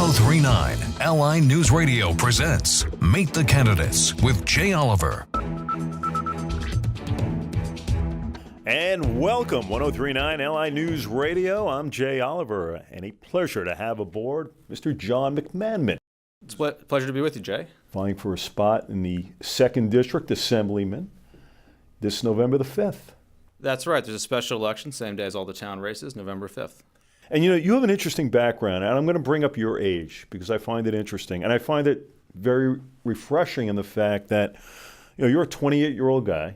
1039 LI News Radio presents Meet the Candidates with Jay Oliver. And welcome, 1039 LI News Radio. I'm Jay Oliver, and a pleasure to have aboard Mr. John McManmon. It's a pleasure to be with you, Jay. Vying for a spot in the 2nd District Assemblyman this November the 5th. That's right. There's a special election, same day as all the town races, November 5th. And you have an interesting background, and I'm going to bring up your age because I find it interesting. And I find it very refreshing in the fact that, you're a 28-year-old guy,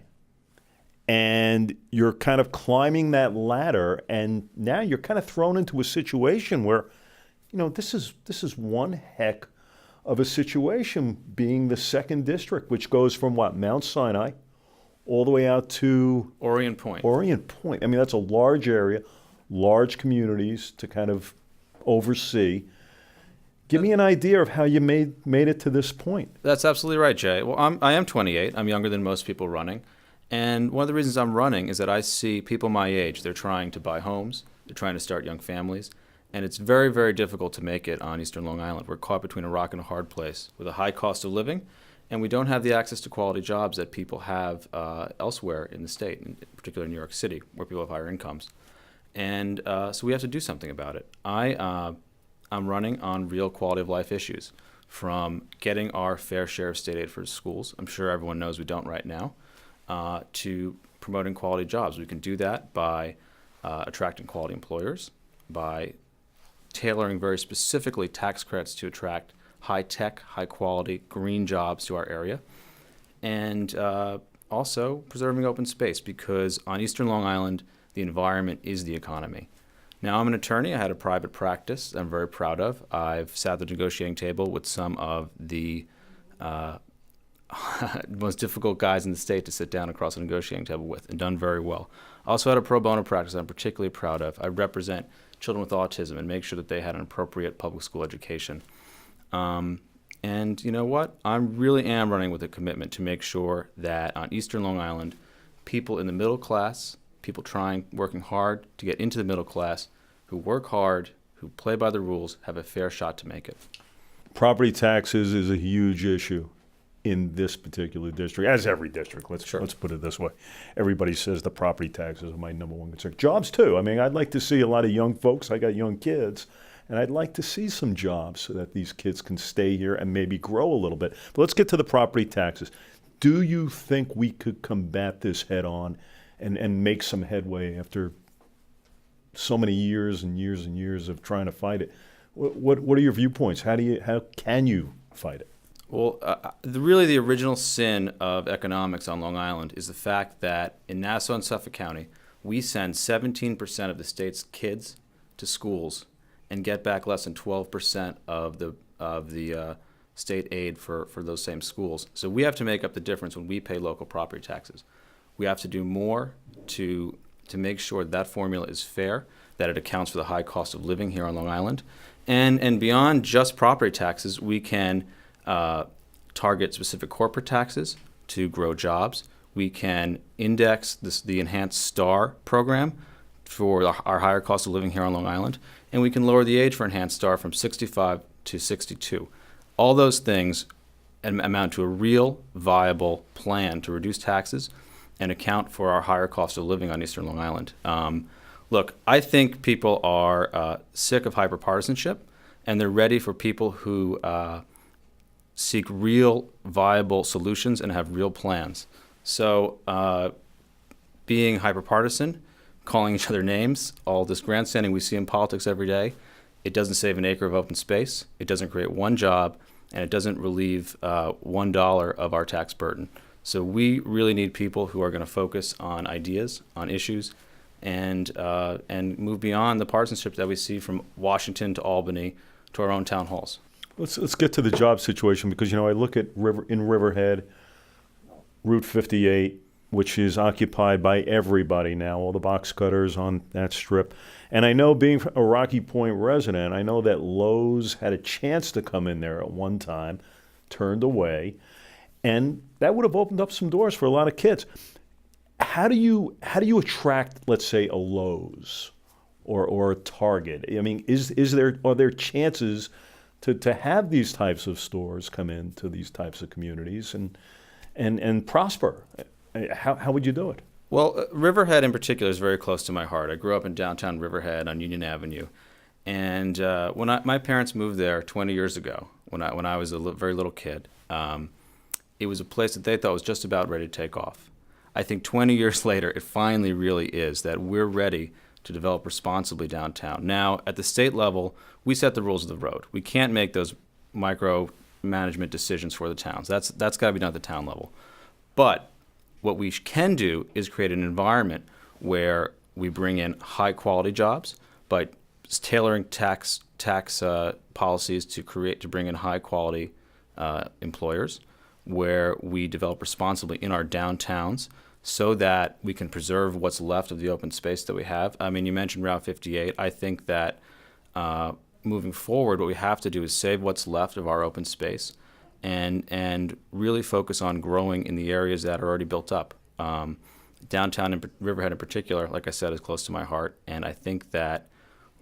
and you're kind of climbing that ladder, and now you're kind of thrown into a situation where, this is one heck of a situation, being the 2nd District, which goes from Mount Sinai all the way out to Orient Point. I mean, that's a large area, large communities to kind of oversee. Give me an idea of how you made it to this point. That's absolutely right, Jay. Well, I am 28. I'm younger than most people running. And one of the reasons I'm running is that I see people my age, they're trying to buy homes, they're trying to start young families, and it's very, very difficult to make it on Eastern Long Island. We're caught between a rock and a hard place with a high cost of living, and we don't have the access to quality jobs that people have elsewhere in the state, in particular in New York City, where people have higher incomes. And so we have to do something about it. I'm running on real quality of life issues, from getting our fair share of state aid for schools. I'm sure everyone knows we don't right now. To promoting quality jobs. We can do that by attracting quality employers, by tailoring very specifically tax credits to attract high-tech, high-quality green jobs to our area, and also preserving open space, because on Eastern Long Island, the environment is the economy. Now, I'm an attorney. I had a private practice I'm very proud of. I've sat at the negotiating table with some of the most difficult guys in the state to sit down across a negotiating table with, and done very well. I also had a pro bono practice I'm particularly proud of. I represent children with autism and make sure that they had an appropriate public school education. And you know what? I really am running with a commitment to make sure that on Eastern Long Island, people in the middle class, people working hard to get into the middle class, who work hard, who play by the rules, have a fair shot to make it. Property taxes is a huge issue in this particular district, as every district. Let's put it this way. Everybody says the property taxes are my number one concern. Jobs too. I mean, I'd like to see a lot of young folks. I got young kids, and I'd like to see some jobs so that these kids can stay here and maybe grow a little bit. But let's get to the property taxes. Do you think we could combat this head on and make some headway after so many years and years and years of trying to fight it? What are your viewpoints? How can you fight it? Well, really the original sin of economics on Long Island is the fact that in Nassau and Suffolk County, we send 17% of the state's kids to schools and get back less than 12% of the state aid for those same schools. So we have to make up the difference when we pay local property taxes. We have to do more to make sure that formula is fair, that it accounts for the high cost of living here on Long Island. And beyond just property taxes, we can target specific corporate taxes to grow jobs. We can index the enhanced STAR program for our higher cost of living here on Long Island, and we can lower the age for enhanced STAR from 65 to 62. All those things amount to a real, viable plan to reduce taxes and account for our higher cost of living on Eastern Long Island. Look, I think people are sick of hyperpartisanship, and they're ready for people who seek real, viable solutions and have real plans. So being hyperpartisan, calling each other names, all this grandstanding we see in politics every day, it doesn't save an acre of open space, it doesn't create one job, and it doesn't relieve $1 of our tax burden. So we really need people who are going to focus on ideas, on issues, and move beyond the partisanship that we see from Washington to Albany to our own town halls. Let's get to the job situation, because I look at Riverhead, Route 58, which is occupied by everybody now, all the box cutters on that strip. And I know, being a Rocky Point resident, I know that Lowe's had a chance to come in there at one time, turned away, and that would have opened up some doors for a lot of kids. How do you attract, let's say, a Lowe's or a Target? I mean, are there chances to have these types of stores come into these types of communities and prosper? How would you do it? Well, Riverhead in particular is very close to my heart. I grew up in downtown Riverhead on Union Avenue. And when my parents moved there 20 years ago, when I was a very little kid, it was a place that they thought was just about ready to take off. I think 20 years later, it finally really is, that we're ready to develop responsibly downtown. Now, at the state level, we set the rules of the road. We can't make those micromanagement decisions for the towns. That's got to be done at the town level. But what we can do is create an environment where we bring in high-quality jobs by tailoring tax policies to bring in high-quality employers, where we develop responsibly in our downtowns so that we can preserve what's left of the open space that we have. I mean, you mentioned Route 58. I think that moving forward, what we have to do is save what's left of our open space and really focus on growing in the areas that are already built up. Downtown and Riverhead in particular, like I said, is close to my heart, and I think that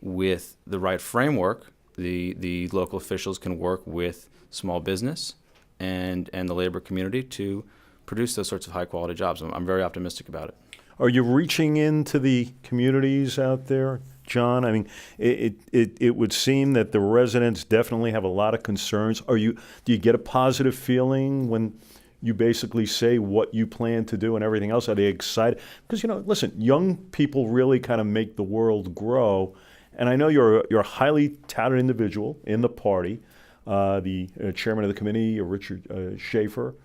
with the right framework, the local officials can work with small business and the labor community to produce those sorts of high-quality jobs. I'm very optimistic about it. Are you reaching into the communities out there, John? I mean, it would seem that the residents definitely have a lot of concerns. Do you get a positive feeling when you basically say what you plan to do and everything else? Are they excited? Because, listen, young people really kind of make the world grow. And I know you're a highly touted individual in the party, the chairman of the committee, Richard Schaefer.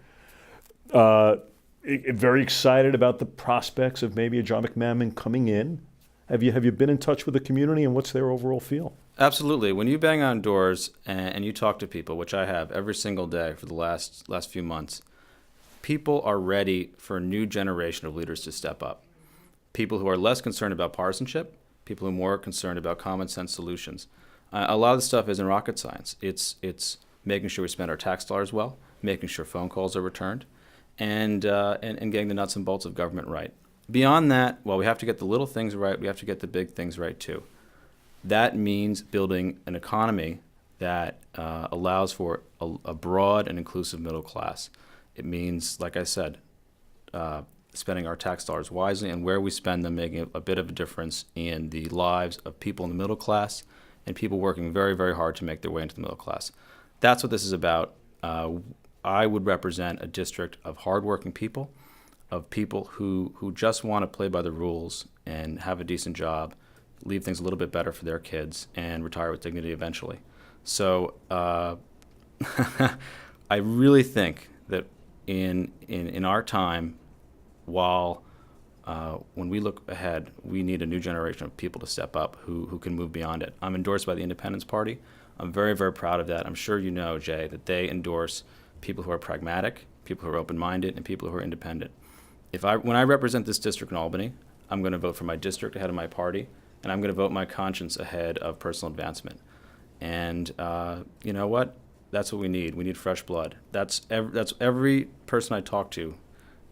Very excited about the prospects of maybe a John McManmon coming in. Have you been in touch with the community, and what's their overall feel? Absolutely. When you bang on doors and you talk to people, which I have every single day for the last few months, people are ready for a new generation of leaders to step up. People who are less concerned about partisanship, people who are more concerned about common sense solutions. A lot of the stuff isn't rocket science. It's making sure we spend our tax dollars well, making sure phone calls are returned, and getting the nuts and bolts of government right. Beyond that, while we have to get the little things right, we have to get the big things right too. That means building an economy that allows for a broad and inclusive middle class. It means, like I said, spending our tax dollars wisely, and where we spend them making a bit of a difference in the lives of people in the middle class and people working very, very hard to make their way into the middle class. That's what this is about. I would represent a district of hardworking people, of people who just want to play by the rules and have a decent job, leave things a little bit better for their kids, and retire with dignity eventually. So I really think that in our time, while when we look ahead, we need a new generation of people to step up who can move beyond it. I'm endorsed by the Independence Party. I'm very, very proud of that. I'm sure you know, Jay, that they endorse people who are pragmatic, people who are open-minded, and people who are independent. When I represent this district in Albany, I'm going to vote for my district ahead of my party, and I'm going to vote my conscience ahead of personal advancement. And you know what? That's what we need. We need fresh blood. That's every person I talk to,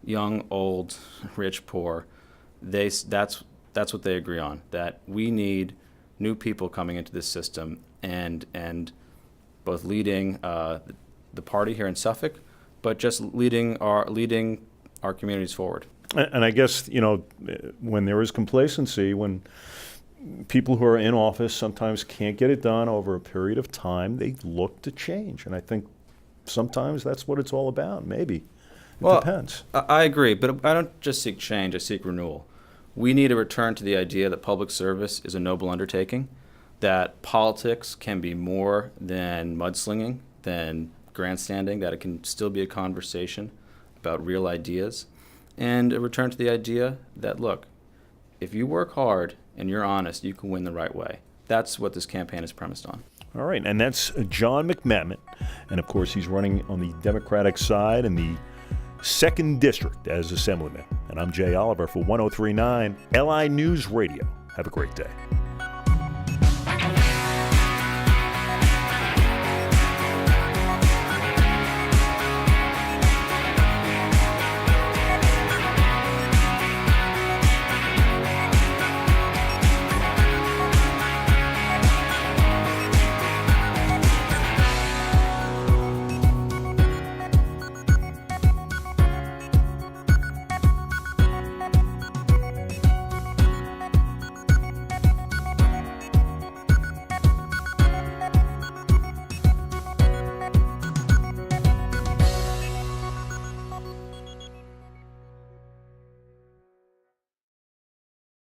young, old, rich, poor. That's what they agree on. That we need new people coming into this system and both leading the party here in Suffolk, but just leading our communities forward. And I guess, when there is complacency, when people who are in office sometimes can't get it done over a period of time, they look to change. And I think sometimes that's what it's all about, maybe. It depends. I agree, but I don't just seek change, I seek renewal. We need to return to the idea that public service is a noble undertaking, that politics can be more than mudslinging, than grandstanding, that it can still be a conversation about real ideas, and a return to the idea that, look, if you work hard and you're honest, you can win the right way. That's what this campaign is premised on. All right, and that's John McManmon. And, of course, he's running on the Democratic side in the 2nd District as Assemblyman. And I'm Jay Oliver for 103.9 LI News Radio. Have a great day.